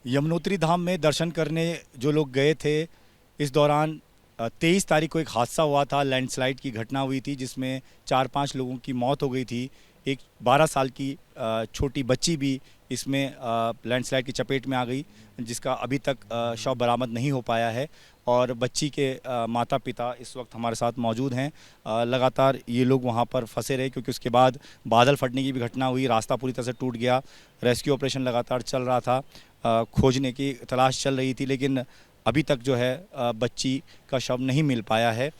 यमुनोत्री धाम में दर्शन करने जो लोग गए थे, इस दौरान 23 तारीख को एक हादसा हुआ था। लैंडस्लाइड की घटना हुई थी जिसमें 4-5 लोगों की मौत हो गई थी। एक 12 साल की छोटी बच्ची भी इसमें लैंडस्लाइड की चपेट में आ गई, जिसका अभी तक शव बरामद नहीं हो पाया है। और बच्ची के माता पिता इस वक्त हमारे साथ मौजूद हैं। लगातार ये लोग वहाँ पर फंसे रहे क्योंकि उसके बाद बादल फटने की भी घटना हुई, रास्ता पूरी तरह से टूट गया। रेस्क्यू ऑपरेशन लगातार चल रहा था, खोजने की तलाश चल रही थी, लेकिन अभी तक जो है बच्ची का शव नहीं मिल पाया है।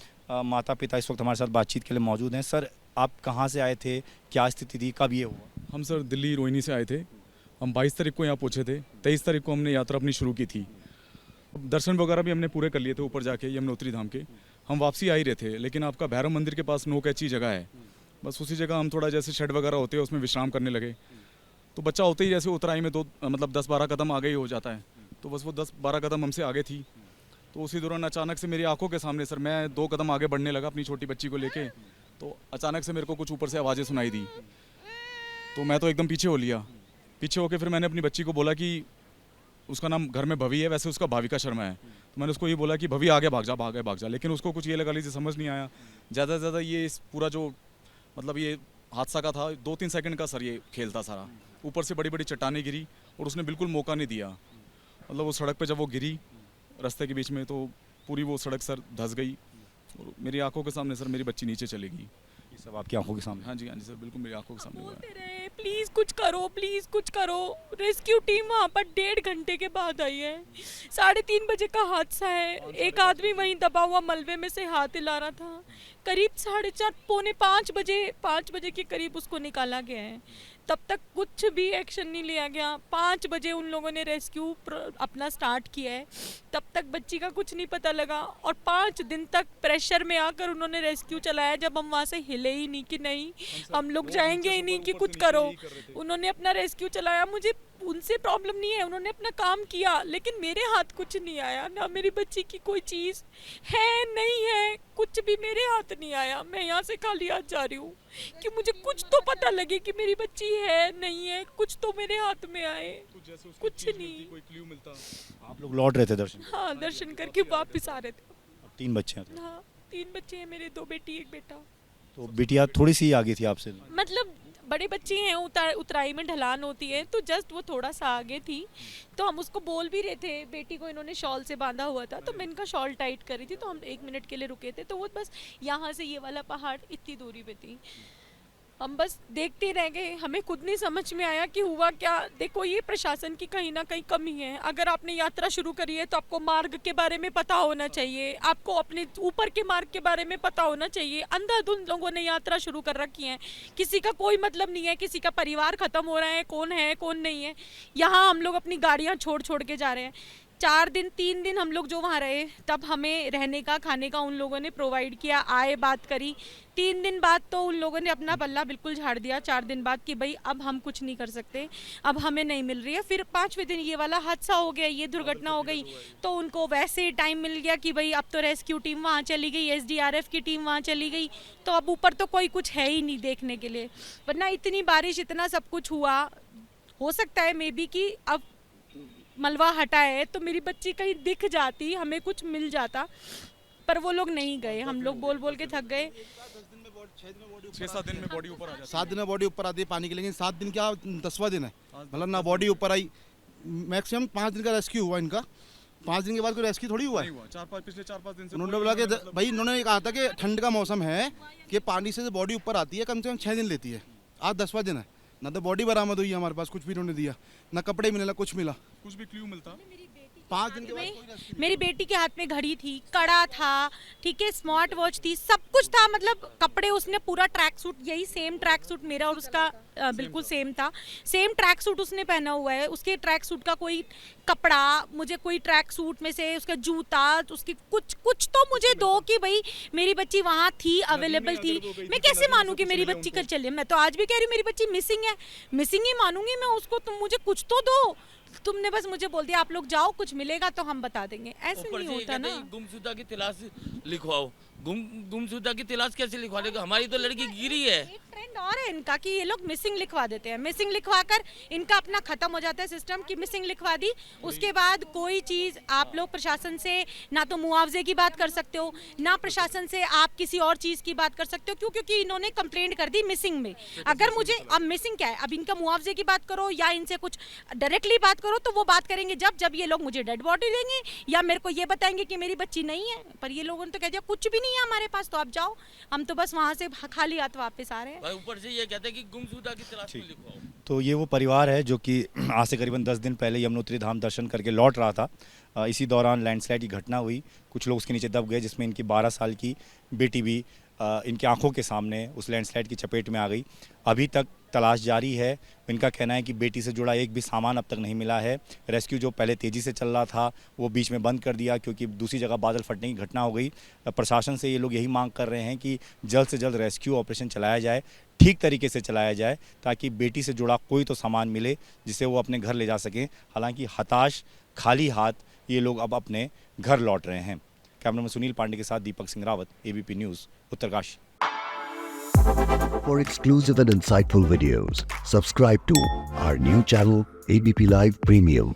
माता पिता इस वक्त हमारे साथ बातचीत के लिए मौजूद हैं। सर, आप कहाँ से आए थे, क्या स्थिति थी, कब ये हुआ? हम सर दिल्ली रोहिणी से आए थे। हम 22 तारीख को यहाँ पहुँचे थे। 23 तारीख को हमने यात्रा अपनी शुरू की थी। दर्शन वगैरह भी हमने पूरे कर लिए थे ऊपर जाके यमुनोत्री धाम के। हम वापसी आ ही रहे थे, लेकिन आपका भैरव मंदिर के पास नो कैची जगह है, बस उसी जगह हम थोड़ा जैसे शेड वगैरह होते हैं उसमें विश्राम करने लगे। तो बच्चा होते ही जैसे उतराई में 10-12 कदम आगे ही हो जाता है, तो बस वो 10-12 कदम हमसे आगे थी। तो उसी दौरान अचानक से मेरी आंखों के सामने सर, मैं 2 कदम आगे बढ़ने लगा अपनी छोटी बच्ची को लेके, तो अचानक से मेरे को कुछ ऊपर से आवाज़ें सुनाई दी। तो मैं तो एकदम पीछे हो लिया। पीछे होके फिर मैंने अपनी बच्ची को बोला कि उसका नाम घर में भवी है, वैसे उसका भाविका शर्मा है, तो मैंने उसको ये बोला कि भवी आगे भाग जा। लेकिन उसको कुछ ये लगा लीजिए समझ नहीं आया। ज़्यादा से ज़्यादा ये इस पूरा जो मतलब ये हादसा का था 2-3 सेकंड का सर ये खेल था सारा। ऊपर से बड़ी बड़ी चट्टानें गिरी और उसने बिल्कुल मौका नहीं दिया। मतलब वो सड़क पे जब वो गिरी रास्ते के बीच में, तो पूरी वो सड़क सर धंस गई और मेरी आंखों के सामने सर मेरी बच्ची नीचे चली गई। ये सब आपकी आंखों के सामने? हाँ जी सर, बिल्कुल मेरी आंखों के सामने हुआ है। प्लीज कुछ करो, प्लीज कुछ करो। रेस्क्यू टीम वहाँ पर 1.5 घंटे के बाद आई है। 3:30 बजे का हादसा है। एक आदमी वहीं दबा हुआ मलबे में से हाथ हिला रहा था। करीब 4:30 पौने 5 बजे के करीब उसको निकाला गया है। तब तक कुछ भी एक्शन नहीं लिया गया। 5 बजे उन लोगों ने रेस्क्यू अपना स्टार्ट किया है, तब तक बच्ची का कुछ नहीं पता लगा। और 5 दिन तक प्रेशर में आकर उन्होंने रेस्क्यू चलाया, जब हम वहाँ से हिले ही नहीं कि नहीं हम लोग जाएंगे ही नहीं कि कुछ करो। उन्होंने अपना रेस्क्यू चलाया। मुझे उनसे प्रॉब्लम नहीं है, उन्होंने अपना काम किया, लेकिन मेरे हाथ कुछ नहीं आया। ना मेरी बच्ची की कोई चीज़ है नहीं है, कुछ भी मेरे हाथ नहीं आया। मैं यहाँ से खाली हाथ जा रही हूँ कि मुझे कुछ तो पता लगे कि मेरी बच्ची है नहीं है, कुछ तो मेरे हाथ में आए। कुछ नहीं। कोई क्लू मिलता। आप लोग लौट रहे थे दर्शन? हाँ, दर्शन करके वापस आ रहे थे। 3 बच्चे हैं? हाँ, 3 बच्चे हैं मेरे, 2 बेटी 1 बेटा। तो बिटिया थोड़ी सी आगे थी आपसे? मतलब बड़े बच्चे हैं, उतराई में ढलान होती है, तो जस्ट वो थोड़ा सा आगे थी। तो हम उसको बोल भी रहे थे। बेटी को इन्होंने शॉल से बांधा हुआ था, तो मैं इनका शॉल टाइट कर रही थी, तो हम 1 मिनट के लिए रुके थे। तो वो बस यहाँ से ये वाला पहाड़ इतनी दूरी पे थी। हम बस देखते रह गए। हमें खुद नहीं समझ में आया कि हुआ क्या। देखो, ये प्रशासन की कहीं ना कहीं कमी है। अगर आपने यात्रा शुरू करी है तो आपको मार्ग के बारे में पता होना चाहिए, आपको अपने ऊपर के मार्ग के बारे में पता होना चाहिए। अंधाधुंध लोगों ने यात्रा शुरू कर रखी है, किसी का कोई मतलब नहीं है, किसी का परिवार खत्म हो रहा है कौन नहीं है। यहाँ हम लोग अपनी गाड़ियाँ छोड़ के जा रहे हैं। 3 दिन हम लोग जो वहाँ रहे, तब हमें रहने का खाने का उन लोगों ने प्रोवाइड किया, आए बात करी। 3 दिन बाद तो उन लोगों ने अपना पल्ला बिल्कुल झाड़ दिया 4 दिन बाद कि भाई अब हम कुछ नहीं कर सकते, अब हमें नहीं मिल रही है। फिर 5वें दिन ये वाला हादसा हो गया, ये दुर्घटना हो गई, तो उनको वैसे टाइम मिल गया कि भाई अब तो रेस्क्यू टीम वहाँ चली गई, SDRF की टीम वहाँ चली गई, तो अब ऊपर तो कोई कुछ है ही नहीं देखने के लिए। वरना इतनी बारिश, इतना सब कुछ हुआ, हो सकता है मे बी कि अब मलबा हटा है तो मेरी बच्ची कहीं दिख जाती, हमें कुछ मिल जाता, पर वो लोग नहीं गए। हम लोग बोल के थक गए। 6-7 दिन में बॉडी ऊपर आ जाती है। 7 दिन में बॉडी ऊपर आती है पानी की, लेकिन 7 दिन क्या 10वां दिन है, मतलब ना बॉडी ऊपर आई। मैक्सिमम 5 दिन का रेस्क्यू हुआ इनका। 5 दिन के बाद कोई रेस्क्यू थोड़ी हुआ है। पिछले 4-5 दिन से उन्होंने बोला कि भाई, इन्होंने कहा था कि ठंड का मौसम है कि पानी से बॉडी ऊपर आती है, कम से कम 6 दिन लेती है। आज 10वां दिन है, ना तो बॉडी बरामद हुई है हमारे पास, कुछ भी इन्होंने दिया ना, कपड़े मिले ना कुछ मिला, कुछ भी क्लू मिलता। 5 दिन के बाद कोई रेस्क्यू। मेरी बेटी के हाथ में घड़ी थी, कड़ा था, ठीक है, स्मार्ट वॉच थी, सब कुछ था। मतलब कपड़े, उसने पूरा ट्रैक सूट, यही सेम ट्रैक सूट मेरा और उसका बिल्कुल सेम था। सेम ट्रैक सूट उसने पहना हुआ है। उसके ट्रैक सूट का कोई कपड़ा, मुझे कोई ट्रैक सूट में से उसका जूता, उसकी कुछ तो मुझे दो कि भाई मेरी बच्ची वहाँ थी, अवेलेबल थी। मैं कैसे मानूं कि मेरी बच्ची कल चले? मैं तो आज भी कह रही हूँ मेरी बच्ची मिसिंग है, मिसिंग ही मानूंगी मैं उसको। तुम मुझे कुछ तो दो। तुमने बस मुझे बोल दिया आप लोग जाओ, कुछ मिलेगा तो हम बता देंगे, ऐसे नहीं होता ना। गुमशुदा की तलाश लिखवाओ, गुमशुदा की तलाश कैसे लिखवा देगा? हमारी तो लड़की गिरी है। एक ट्रेंड और है इनका कि ये लोग मिसिंग लिखवा देते हैं। मिसिंग लिखवा कर इनका अपना खत्म हो जाता है सिस्टम कि मिसिंग लिखवा दी, उसके बाद कोई चीज़ आप लोग प्रशासन से ना तो मुआवजे की बात कर सकते हो, ना प्रशासन से आप किसी और चीज़ की बात कर सकते हो। क्यों? क्योंकि इन्होंने कंप्लेंट कर दी मिसिंग में। अगर मुझे अब मिसिंग क्या है, अब इनका मुआवजे की बात करो या इनसे कुछ डायरेक्टली बात करो, तो वो बात करेंगे जब ये लोग मुझे डेड बॉडी देंगे या मेरे को ये बताएंगे कि मेरी बच्ची नहीं है। पर ये लोगों ने तो कह दिया कुछ भी नहीं है हमारे पास, तो आप जाओ। हम तो बस वहाँ से खाली हाथ वापस आ रहे हैं। भाई ऊपर से ये कहते हैं कि गुमशुदा की तलाश में लिखवाओ। तो ये वो परिवार है जो कि आज से करीबन 10 दिन पहले यमुनोत्री धाम दर्शन करके लौट रहा था। इसी दौरान लैंडस्लाइड की घटना हुई, कुछ लोग उसके नीचे दब गए, जिसमें इनकी 12 साल की बेटी भी इनकी आंखों के सामने उस लैंडस्लाइड की चपेट में आ गई। अभी तक तलाश जारी है। इनका कहना है कि बेटी से जुड़ा एक भी सामान अब तक नहीं मिला है। रेस्क्यू जो पहले तेज़ी से चल रहा था वो बीच में बंद कर दिया क्योंकि दूसरी जगह बादल फटने की घटना हो गई। प्रशासन से ये लोग यही मांग कर रहे हैं कि जल्द से जल्द रेस्क्यू ऑपरेशन चलाया जाए, ठीक तरीके से चलाया जाए, ताकि बेटी से जुड़ा कोई तो सामान मिले जिसे वो अपने घर ले जा सकें। हालांकि हताश, खाली हाथ ये लोग अब अपने घर लौट रहे हैं। कैमरामैन सुनील पांडे के साथ Deepak Singh Rawat, ABP news, Uttarkashi. For exclusive and insightful videos, subscribe to our new channel ABP Live Premium